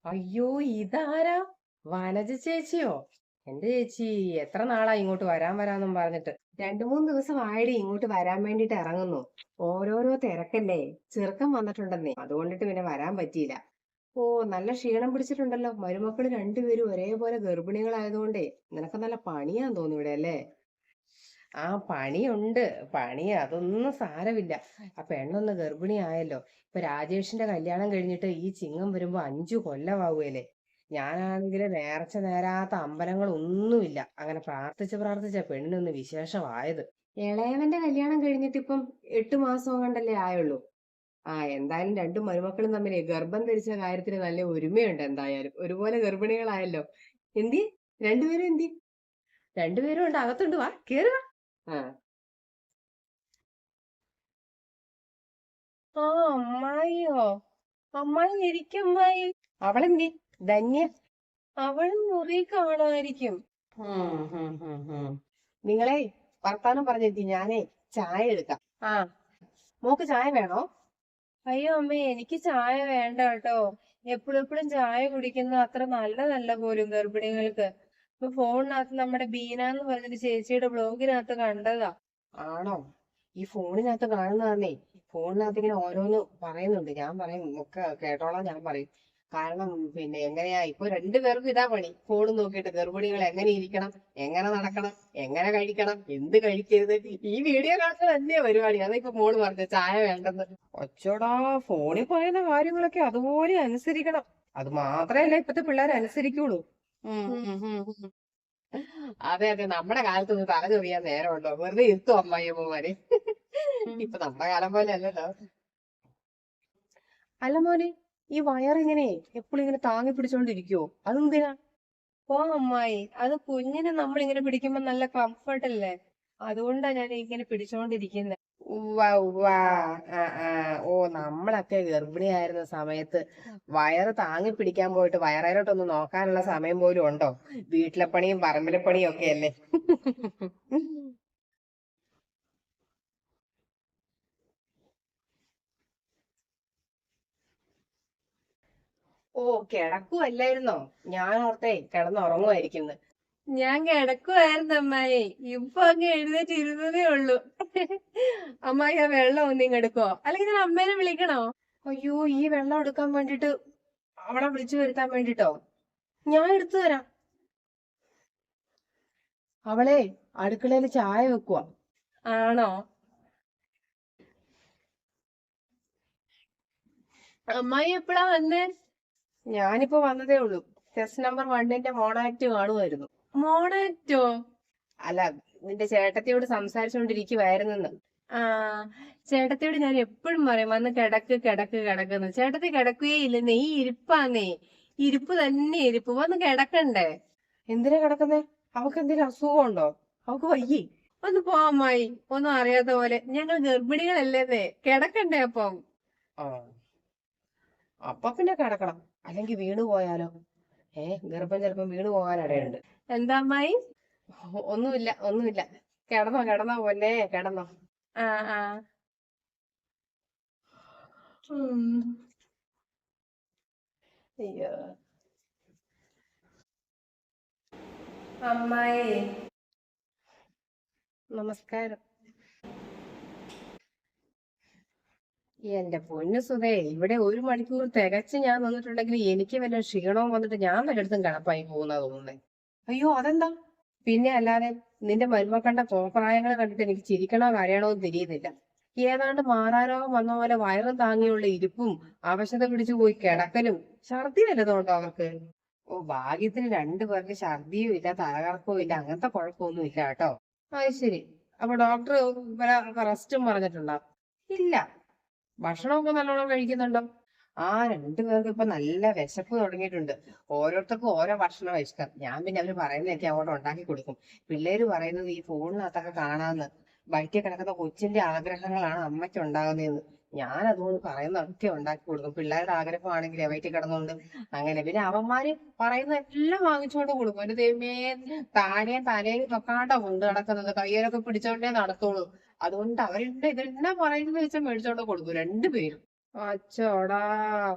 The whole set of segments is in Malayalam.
അയ്യോ, ഇതാരാ? വനജ ചേച്ചിയോ? എന്റെ ചേച്ചി, എത്ര നാളാ ഇങ്ങോട്ട് വരാന്നും പറഞ്ഞിട്ട്. 2-3 ദിവസം ആയിടി ഇങ്ങോട്ട് വരാൻ വേണ്ടിട്ട് ഇറങ്ങുന്നു. ഓരോരോ തിരക്കല്ലേ. ചെറുക്കൻ വന്നിട്ടുണ്ടെന്നേ, അതുകൊണ്ടിട്ട് പിന്നെ വരാൻ പറ്റിയില്ല. ഓ, നല്ല ക്ഷീണം പിടിച്ചിട്ടുണ്ടല്ലോ. മരുമക്കള് രണ്ടുപേരും ഒരേപോലെ ഗർഭിണികളായതുകൊണ്ടേ നിനക്ക് നല്ല പണിയാന്ന് തോന്നി ഇവിടെ അല്ലേ? ആ, പണിയുണ്ട്. പണി അതൊന്നും സാരമില്ല. ആ പെണ്ണൊന്ന് ഗർഭിണിയായല്ലോ. ഇപ്പൊ രാജേഷിന്റെ കല്യാണം കഴിഞ്ഞിട്ട് ഈ ചിങ്ങം വരുമ്പോ 5 കൊല്ലമാവുകയല്ലേ. ഞാനാണെങ്കിൽ നേർച്ച നേരാത്ത അമ്പലങ്ങളൊന്നുമില്ല. അങ്ങനെ പ്രാർത്ഥിച്ച പെണ്ണിനൊന്ന് വിശേഷമായത്. ഇളയവന്റെ കല്യാണം കഴിഞ്ഞിട്ട് ഇപ്പം 8 മാസം കണ്ടല്ലേ ആയുള്ളൂ. ആ, എന്തായാലും രണ്ടു മരുമക്കളും തമ്മിൽ ഗർഭം ധരിച്ച കാര്യത്തിന് നല്ല ഒരുമയുണ്ട്. എന്തായാലും ഒരുപോലെ ഗർഭിണികളായല്ലോ. എന്തി രണ്ടുപേരും എന്തി? രണ്ടുപേരും ഉണ്ട്, അകത്തുണ്ട്. വാ, കേറുക. ആ ആ, അമ്മായിയോ? അമ്മായി ഇരിക്കും അമ്മായി. അവളെന്തി? ധന്യ? അവൾ മുറി കാണുമായിരിക്കും. നിങ്ങളെ വർത്താനം പറഞ്ഞിരിക്കും. ഞാനേ ചായ എടുക്കാം. ആ, മോക്ക് ചായ വേണോ? അയ്യോ അമ്മേ, എനിക്ക് ചായ വേണ്ട കേട്ടോ. എപ്പോഴും എപ്പോഴും ചായ കുടിക്കുന്നത് അത്ര നല്ലതല്ല പോലും ഗർഭിണികൾക്ക്. ഇപ്പൊ ഫോണിനകത്ത് നമ്മുടെ ബീന എന്ന് പറഞ്ഞൊരു ചേച്ചിയുടെ ബ്ലോഗിനകത്ത് കണ്ടതാ. ആണോ? ഈ ഫോണിനകത്ത് കാണുന്നതാന്നേ. ഫോണിനകത്ത് ഇങ്ങനെ ഓരോന്ന് പറയുന്നുണ്ട്. ഞാൻ പറയും ഒക്കെ കേട്ടോളാം, ഞാൻ പറയും. കാരണം പിന്നെ എങ്ങനെയാ ഇപ്പൊ രണ്ടുപേർക്കും ഇതാ പണി. ഫോൺ നോക്കിയിട്ട് ഗർഭിണികൾ എങ്ങനെ ഇരിക്കണം, എങ്ങനെ നടക്കണം, എങ്ങനെ കഴിക്കണം, എന്ത് കഴിക്കരുത്, ഈ വീഡിയോ കാണുന്നത് തന്നെയാ പരിപാടി. അതാ ഇപ്പൊ മോള് പറഞ്ഞ ചായ വേണ്ടെന്ന്. ഒച്ചോടാ, ഫോണിൽ പറയുന്ന കാര്യങ്ങളൊക്കെ അതുപോലെ അനുസരിക്കണം. അത് മാത്രമല്ല ഇപ്പത്തെ പിള്ളേർ അനുസരിക്കുള്ളൂ. ഉം ഉം ഉം ഉം. അതെ അതെ, നമ്മുടെ കാലത്തൊന്നും തല ചൊറിയാൻ നേരമുണ്ടോ? വെറുതെ ഇരുത്തും അമ്മായിയമ്മമാര്. ഇപ്പൊ നമ്മുടെ കാലം പോലെ അല്ലല്ലോ. അല്ല മോനെ, ഈ വയറിങ്ങനെ എപ്പോഴും ഇങ്ങനെ താങ്ങി പിടിച്ചോണ്ടിരിക്കുവോ? അതെന്തിനാ? ഓ അമ്മായി, അത് കുഞ്ഞിനെ നമ്മൾ ഇങ്ങനെ പിടിക്കുമ്പോ നല്ല കംഫർട്ട് അല്ലേ? അതുകൊണ്ടാ ഞാൻ ഇങ്ങനെ പിടിച്ചോണ്ടിരിക്കുന്നത്. ഉവ്വ ഉവ്വ. ആ ആ. ഓ, നമ്മളൊക്കെ ഗർഭിണിയായിരുന്ന സമയത്ത് വയറ് താങ്ങി പിടിക്കാൻ പോയിട്ട് വയറേലോട്ടൊന്ന് നോക്കാനുള്ള സമയം പോലും ഉണ്ടോ? വീട്ടിലെ പണിയും പറമ്പിലെ പണിയും ഒക്കെ അല്ലേ. ഓ, കിടക്കുവല്ലായിരുന്നോ? ഞാൻ ഓർത്തേ കിടന്നുറങ്ങുമായിരിക്കുന്നു. ഞാൻ കിടക്കുവായിരുന്നു അമ്മായി. ഇപ്പൊ അങ്ങ് എഴുന്നേറ്റ് ഇരുന്നതേ ഉള്ളൂ. അമ്മായി, ആ വെള്ളം ഒന്നിങ്ങ് എടുക്കോ? അല്ലെങ്കിൽ ഞാൻ അമ്മേനെ വിളിക്കണോ? അയ്യോ, ഈ വെള്ളം എടുക്കാൻ വേണ്ടിട്ട് അവളെ വിളിച്ചു വരുത്താൻ വേണ്ടിട്ടോ? ഞാൻ എടുത്തു തരാം. അവളെ അടുക്കളയിൽ ചായ വെക്കുവാ. ആണോ? അമ്മായി എപ്പോഴാ വന്നേ? ഞാനിപ്പോ വന്നതേ ഉള്ളൂ. ടെസ്റ്റ് നമ്പർ 1ന്റെ മോണാക്ട് കാണുമായിരുന്നു. മോണാക്റ്റോ? അല്ല, നിന്റെ ചേട്ടത്തിയോട് സംസാരിച്ചുകൊണ്ടിരിക്കുവായിരുന്നെന്ന്. ആ, ചേട്ടത്തിയോട് ഞാൻ എപ്പോഴും പറയും വന്ന് കിടക്ക് കിടക്ക് കിടക്കുന്നു. ചേട്ടത്തി കിടക്കുകയേ ഇല്ലെന്നേ. ഈ ഇരിപ്പാന്നേ. ഇരിപ്പ് തന്നെ ഇരിപ്പ്. വന്ന് കിടക്കണ്ടേ? എന്തിനാ കിടക്കുന്നേ? അവക്ക് എന്തെങ്കിലും അസുഖമുണ്ടോ? അവക്ക് വയ്യേ? ഒന്ന് പോ അമ്മായി. ഒന്നും അറിയാത്ത പോലെ. ഞങ്ങൾ ഗർഭിണികളല്ലേന്നേ. കിടക്കണ്ടേ അപ്പം? ആ, അപ്പൊ പിന്നെ കിടക്കണം. അല്ലെങ്കിൽ വീണു പോയാലോ? ഗർഭം ചിലപ്പം വീണു പോകാൻ ഇടയുണ്ട്. എന്താ അമ്മായി? ഒന്നുമില്ല ഒന്നുമില്ല. കിടന്നോ കിടന്നോ പൊന്നെ, കിടന്നോ. ആ ആ. ഉം. അയ്യോ. അമ്മായി, നമസ്കാരം. എന്റെ പൊന്നു സുധേ, ഇവിടെ 1 മണിക്കൂർ തികച്ച് ഞാൻ നിന്നിട്ടുണ്ടെങ്കിൽ എനിക്ക് വല്ല ക്ഷീണവും വന്നിട്ട് ഞാൻ വല്ലയിടത്തും കിടപ്പായി പോകുന്ന തോന്നുന്നേ. അയ്യോ, അതെന്താ? പിന്നെ അല്ലാതെ. നിന്റെ മരുമക്കളുടെ കോപ്രായങ്ങൾ കണ്ടിട്ട് എനിക്ക് ചിരിക്കണോ കരയണോ എന്ന് തിരിയുന്നില്ല. ഏതാണ്ട് മാറാരോഗം വന്ന പോലെ വയറും താങ്ങിയുള്ള ഇരിപ്പും അവശത പിടിച്ചു പോയി കിടക്കലും. ഛർദി വല്ലതുണ്ടോ അവർക്ക്? ഓ, ഭാഗ്യത്തിന് 2 പേർക്ക് ഛർദിയും ഇല്ല, തലകറക്കവും ഇല്ല, അങ്ങനത്തെ കുഴപ്പമൊന്നും ഇല്ല കേട്ടോ. അത് ശരി. അപ്പൊ ഡോക്ടർ റെസ്റ്റും പറഞ്ഞിട്ടുണ്ടോ? ഇല്ല. ഭക്ഷണമൊക്കെ നല്ലോണം കഴിക്കുന്നുണ്ടോ? ആ, 2 പേർക്ക് ഇപ്പൊ നല്ല വിശപ്പ് തുടങ്ങിയിട്ടുണ്ട്. ഓരോരുത്തർക്കും ഓരോ ഭക്ഷണം ഇഷ്ടം. ഞാൻ പിന്നെ അവര് പറയുന്നതൊക്കെ അങ്ങോട്ട് ഉണ്ടാക്കി കൊടുക്കും. പിള്ളേര് പറയുന്നത് ഈ ഫോണിനകത്തൊക്കെ കാണാന്ന്. വയറ്റിൽ കിടക്കുന്ന കൊച്ചിന്റെ ആഗ്രഹങ്ങളാണ് അമ്മയ്ക്ക് ഉണ്ടാകുന്നതെന്ന്. ഞാൻ അതുകൊണ്ട് പറയുന്നതൊക്കെ ഉണ്ടാക്കി കൊടുക്കും. പിള്ളേരുടെ ആഗ്രഹമാണെങ്കിൽ വയറ്റിൽ കിടന്നുകൊണ്ട് അങ്ങനെ. പിന്നെ അവന്മാര് പറയുന്ന എല്ലാം വാങ്ങിച്ചുകൊണ്ട് കൊടുക്കും. എന്റെ ദൈവമേ, താഴെയും തലയും തൊക്കാണ്ട കൊണ്ട് നടക്കുന്നത്. കയ്യിലൊക്കെ പിടിച്ചോണ്ടേ നടത്തോളൂ. അതുകൊണ്ട് അവരുടെ ഇതെല്ലാം പറയുന്നത് വെച്ചാൽ മേടിച്ചോണ്ട് കൊടുക്കും 2 പേരും. അച്ചോടാ,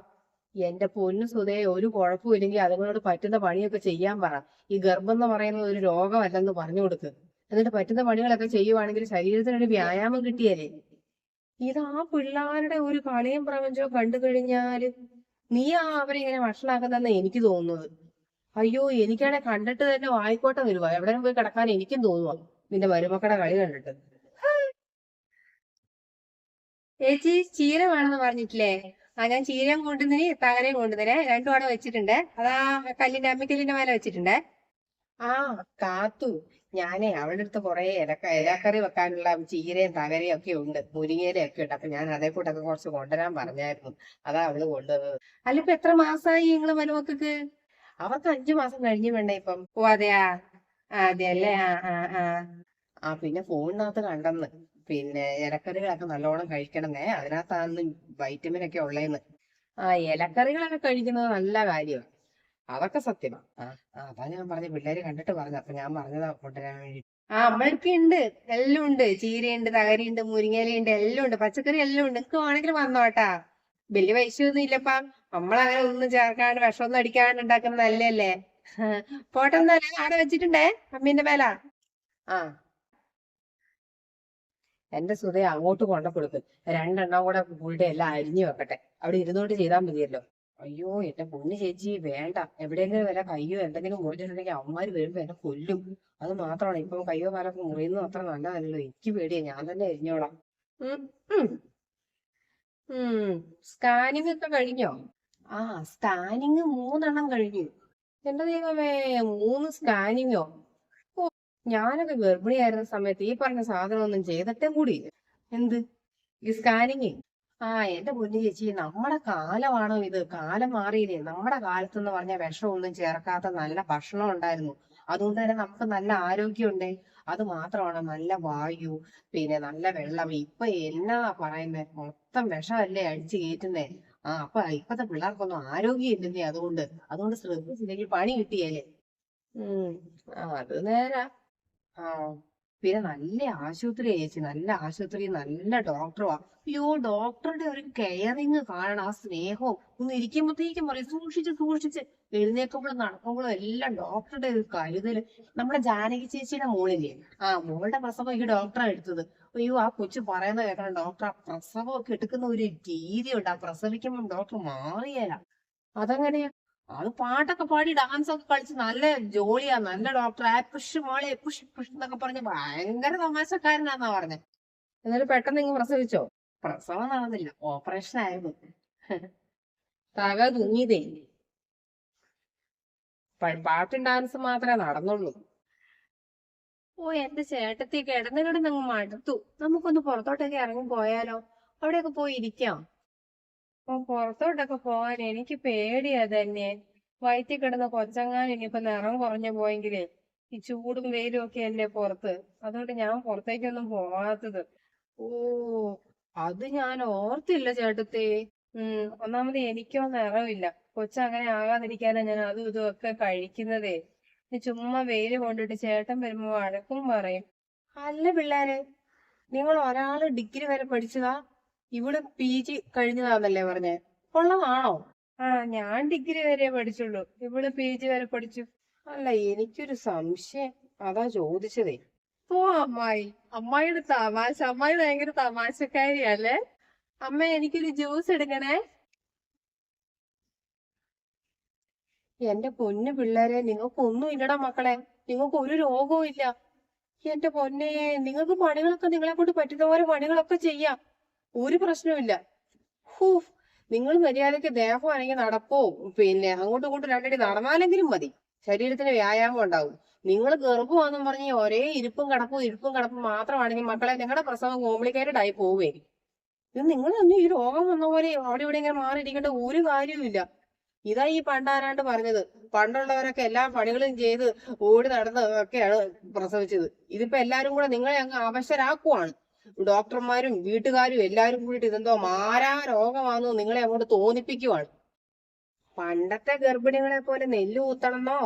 എന്റെ പൊന്നു സുധേ, ഒരു കുഴപ്പമില്ലെങ്കിൽ അതുങ്ങളോട് പറ്റുന്ന പണിയൊക്കെ ചെയ്യാൻ പറ. ഈ ഗർഭം എന്ന് പറയുന്നത് ഒരു രോഗമല്ലെന്ന് പറഞ്ഞു കൊടുക്ക്. എന്നിട്ട് പറ്റുന്ന പണികളൊക്കെ ചെയ്യുവാണെങ്കിൽ ശരീരത്തിനൊരു വ്യായാമം കിട്ടിയാലേ. ഇത് ആ പിള്ളേരുടെ ഒരു കളിയും പ്രപഞ്ചവും കണ്ടു കഴിഞ്ഞാല് അവരെ ഇങ്ങനെ വഷളാക്കുന്നെന്ന് എനിക്ക് തോന്നുന്നത്. അയ്യോ, എനിക്കാണെ കണ്ടിട്ട് തന്നെ വായിക്കോട്ടെ വരുവാ. എവിടെയും പോയി കിടക്കാൻ എനിക്കും തോന്നുവാ നിന്റെ മരുമക്കളുടെ കളി കണ്ടിട്ട്. ചേച്ചി ചീര വേണമെന്ന് പറഞ്ഞിട്ടില്ലേ? ഞാൻ ചീരയും കൊണ്ടുവന്നിന് തകരയും കൊണ്ടുവന്നിനെ, രണ്ടും അവിടെ വെച്ചിട്ടുണ്ട്. അതാ കല്ലിന്റെ അമ്മിക്കല്ലിന്റെ മേലെ വെച്ചിട്ടുണ്ടേ. ആ കാത്തു, ഞാനേ അവളുടെ അടുത്ത് കുറെ ഇലക്കറി വെക്കാനുള്ള ചീരയും തകരയും ഒക്കെ ഉണ്ട്, മുരിങ്ങയിലയും ഒക്കെ ഉണ്ട്. അപ്പൊ ഞാൻ അതേ കൂട്ടൊക്കെ കുറച്ച് കൊണ്ടുവരാൻ പറഞ്ഞായിരുന്നു. അതാ അവള് കൊണ്ടുവന്നത്. അല്ല, ഇപ്പൊ എത്ര മാസമായി നിങ്ങള് മരുമക്കൾക്ക്? അവർക്ക് 5 മാസം കഴിഞ്ഞു വേണ്ടേ ഇപ്പം? ഓ അതെയാ, അതെയല്ലേ. പിന്നെ ഫോണിനകത്ത് കണ്ടെന്ന്, പിന്നെ ഇലക്കറികളൊക്കെ നല്ലോണം കഴിക്കണമെന്നേ, അതിനകത്താന്ന് വൈറ്റമിൻ ഒക്കെ ഉള്ളേന്ന്. ഇലക്കറികളൊക്കെ കഴിക്കുന്നത് നല്ല കാര്യമാണ്, അതൊക്കെ സത്യമാ. അതാ ഞാൻ പറഞ്ഞ, പിള്ളേര് കണ്ടിട്ട് പറഞ്ഞു. അപ്പൊ ഞാൻ പറഞ്ഞതാ കൊണ്ടുവരാൻ വേണ്ടി. നമ്മൾക്ക് ഉണ്ട്, എല്ലാം ഉണ്ട്. ചീരയുണ്ട്, തകരയുണ്ട്, മുരിങ്ങയിലുണ്ട്, എല്ലാം ഉണ്ട്. പച്ചക്കറി എല്ലാം ഉണ്ട്. നിങ്ങക്ക് വേണമെങ്കിൽ വന്നോട്ടാ. വലിയ പൈസയൊന്നും ഇല്ലപ്പാ. നമ്മളങ്ങനെ ഒന്നും ചേർക്കാണ്ട് വിഷമൊന്നും അടിക്കാണ്ട് ഉണ്ടാക്കുന്നത് നല്ലല്ലേ. പോട്ടെ, എന്നാലേ അവിടെ വെച്ചിട്ടുണ്ടേ അമ്മീന്റെ മേല. ആ എന്റെ സുധയെ അങ്ങോട്ട് കൊണ്ട കൊടുക്ക്. രണ്ടെണ്ണം കൂടെ കൂടെ എല്ലാം അരിഞ്ഞു വെക്കട്ടെ. അവിടെ ഇരുന്നോട്ട് ചെയ്താൽ മതിയല്ലോ. അയ്യോ എന്റെ പൊന്നു ചേച്ചി, വേണ്ട. എവിടെയെങ്കിലും വല്ല കയ്യോ എന്തെങ്കിലും മുറിഞ്ഞിട്ടുണ്ടെങ്കിൽ അവന്മാര് വരുമ്പോ എന്നെ കൊല്ലും. അത് മാത്രമാണ്, ഇപ്പൊ കയ്യോ കാലൊക്കെ മുറിയുന്നത് അത്ര നല്ലതല്ലോ. എനിക്ക് പേടിയാ, ഞാൻ തന്നെ എരിഞ്ഞോളാം. ഉം ഉം സ്കാനിങ് ഒക്കെ കഴിഞ്ഞോ? സ്കാനിങ് 3 എണ്ണം കഴിഞ്ഞു. എന്റെ ദൈവമേ, 3 സ്കാനിങ്ങോ? ഓ, ഞാനൊക്കെ ഗർഭിണിയായിരുന്ന സമയത്ത് ഈ പറഞ്ഞ സാധനം ഒന്നും ചെയ്തിട്ടേ കൂടിയില്ല. എന്ത്, ഈ സ്കാനിങ്? എന്റെ പൊന്നു ചേച്ചി, നമ്മുടെ കാലമാണോ ഇത്? കാലം മാറിയില്ലേ. നമ്മുടെ കാലത്തെന്ന് പറഞ്ഞ വിഷമൊന്നും ചേർക്കാത്ത നല്ല ഭക്ഷണം ഉണ്ടായിരുന്നു. അതുകൊണ്ട് തന്നെ നമുക്ക് നല്ല ആരോഗ്യമുണ്ട്. അത് മാത്രമാണ്, നല്ല വായു, പിന്നെ നല്ല വെള്ളം. ഇപ്പൊ എന്നാ പറയുന്നേ, മൊത്തം വിഷമല്ലേ അടിച്ചു കയറ്റുന്നേ. അപ്പൊ ഇപ്പത്തെ പിള്ളേർക്കൊന്നും ആരോഗ്യം ഇല്ലെന്നേ. അതുകൊണ്ട് ശ്രദ്ധിച്ചില്ലെങ്കിൽ പണി കിട്ടിയല്ലേ. ഉം അത് നേരാ. ആ പിന്നെ നല്ല ആശുപത്രിയാ ചേച്ചി, നല്ല ആശുപത്രി, നല്ല ഡോക്ടറുവാ. അയ്യോ, ഡോക്ടറുടെ ഒരു കെയറിങ് കാണണം, ആ സ്നേഹവും. ഒന്ന് ഇരിക്കുമ്പോഴത്തേക്കും പറയും സൂക്ഷിച്ച് സൂക്ഷിച്ച്. എഴുന്നേക്കുമ്പോഴും നടക്കുമ്പോഴും എല്ലാം ഡോക്ടറുടെ ഒരു കരുതല്. നമ്മുടെ ജാനകി ചേച്ചിയുടെ മോളില്ലേ, മോളുടെ പ്രസവം ഈ ഡോക്ടറാ എടുത്തത്. അയ്യോ, ആ കൊച്ചു പറയുന്ന കേൾക്കണം, ഡോക്ടർ ആ പ്രസവം ഒക്കെ എടുക്കുന്ന ഒരു രീതിയുണ്ട്. ആ പ്രസവിക്കുമ്പോൾ ഡോക്ടർ മാറിയല്ല. അതെങ്ങനെയാ? അത് പാട്ടൊക്കെ പാടി ഡാൻസ് ഒക്കെ കളിച്ച് നല്ല ജോലിയാ, നല്ല ഡോക്ടർ. പുഷ് മോളെ പുഷ് പുഷ് എന്നൊക്കെ പറഞ്ഞ് ഭയങ്കര തമാശക്കാരനാന്നാ പറഞ്ഞെ. എന്നിട്ട് പെട്ടെന്ന് ഇങ്ങ് പ്രസവിച്ചോ? പ്രസവം നടന്നില്ല, ഓപ്പറേഷൻ ആയിരുന്നു. തക തുങ്ങിയതേ. പാട്ടും ഡാൻസും മാത്രമേ നടന്നുള്ളൂ. എന്റെ ചേട്ടത്തി കിടന്ന് കിടന്നങ്ങ് മടുത്തു. നമുക്കൊന്ന് പുറത്തോട്ടൊക്കെ ഇറങ്ങി പോയാലോ? അവിടെയൊക്കെ പോയി ഇരിക്കാം. പുറത്തോട്ടൊക്കെ പോകാൻ എനിക്ക് പേടിയാ തന്നെ. വയറ്റിൽ കിടന്ന കൊച്ചങ്ങാൻ ഇനിയിപ്പൊ നിറം കുറഞ്ഞു പോയെങ്കിലേ, ഈ ചൂടും വെയിലും ഒക്കെ അല്ലേ പുറത്ത്. അതുകൊണ്ട് ഞാൻ പുറത്തേക്കൊന്നും പോവാത്തത്. ഓ, അത് ഞാൻ ഓർത്തില്ല ചേട്ടത്തി. ഒന്നാമത് എനിക്കോ നിറമില്ല. കൊച്ചങ്ങനെ ആകാതിരിക്കാനാ ഞാൻ അതും ഇതും ഒക്കെ കഴിക്കുന്നതേ. ചുമ്മാ വെയില് കൊണ്ടിട്ട് ചേട്ടൻ വരുമ്പോ വഴക്കും പറയും. അല്ല പിള്ളേരെ, നിങ്ങൾ ഒരാള് ഡിഗ്രി വരെ പഠിച്ചതാ, ഇവിടെ PG കഴിഞ്ഞതാന്നല്ലേ പറഞ്ഞേ? കൊള്ളതാണോ? ഞാൻ ഡിഗ്രി വരെ പഠിച്ചുള്ളൂ, ഇവിടെ PG വരെ പഠിച്ചു. അല്ല, എനിക്കൊരു സംശയം, അതാ ചോദിച്ചതേ. അമ്മായി, അമ്മായിയുടെ തമാശ. അമ്മായി ഭയങ്കര തമാശക്കാരിയല്ലേ. അമ്മ, എനിക്കൊരു ജ്യൂസ് എടുക്കണേ. എന്റെ പൊന്നു പിള്ളേരെ, നിങ്ങൾക്കൊന്നും ഇല്ലടാ മക്കളെ. നിങ്ങൾക്ക് ഒരു രോഗവും ഇല്ല. എന്റെ പൊന്നെ, നിങ്ങൾക്ക് പണികളൊക്കെ നിങ്ങളെ കൊണ്ട് പറ്റുന്ന പോലെ പണികളൊക്കെ ചെയ്യാം, ഒരു പ്രശ്നവുമില്ല. നിങ്ങൾ മര്യാദയ്ക്ക് ദേഹം അനങ്ങി നടപ്പോ, പിന്നെ അങ്ങോട്ടും ഇങ്ങോട്ടും രണ്ടടി നടന്നാലെങ്കിലും മതി, ശരീരത്തിന് വ്യായാമം ഉണ്ടാവും. നിങ്ങൾ ഗർഭമാണെന്നും പറഞ്ഞ് ഒരേ ഇരിപ്പും കിടപ്പും മാത്രമാണെങ്കിൽ മക്കളെ, നിങ്ങളുടെ പ്രസവം കോംപ്ലിക്കേറ്റഡ് ആയി പോവേ. ഇത് നിങ്ങളൊന്നും ഈ രോഗം വന്ന പോലെ അവിടെ ഇവിടെ ഇങ്ങനെ മാറിയിരിക്കേണ്ട ഒരു കാര്യവുമില്ല. ഇതാ ഈ പണ്ടാരാണ്ട് പറഞ്ഞത്, പണ്ടുള്ളവരൊക്കെ എല്ലാ പണികളും ചെയ്ത് ഓടി നടന്ന് ഒക്കെയാണ് പ്രസവിച്ചത്. ഇതിപ്പോ എല്ലാരും കൂടെ നിങ്ങളെ അങ്ങ് അവശരാക്കുവാണ്. ഡോക്ടർമാരും വീട്ടുകാരും എല്ലാരും കൂടിയിട്ട് ഇതെന്തോ മാരാ രോഗമാണെന്നോ നിങ്ങളെ അങ്ങോട്ട് തോന്നിപ്പിക്കുവാണ്. പണ്ടത്തെ ഗർഭിണികളെ പോലെ നെല്ല് കുത്തണമെന്നോ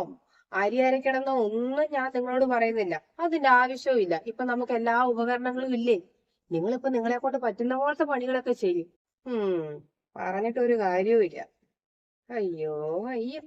അരി അരയ്ക്കണമെന്നോ ഒന്നും ഞാൻ നിങ്ങളോട് പറയുന്നില്ല. അതിന്റെ ആവശ്യവും ഇല്ല. ഇപ്പൊ നമുക്ക് എല്ലാ ഉപകരണങ്ങളും ഇല്ലേ. നിങ്ങളിപ്പോ നിങ്ങളെ കൊണ്ട് പറ്റുന്ന പോലത്തെ പണികളൊക്കെ ചെയ്യും. പറഞ്ഞിട്ട് ഒരു കാര്യവും ഇല്ല. അയ്യോ അയ്യോ.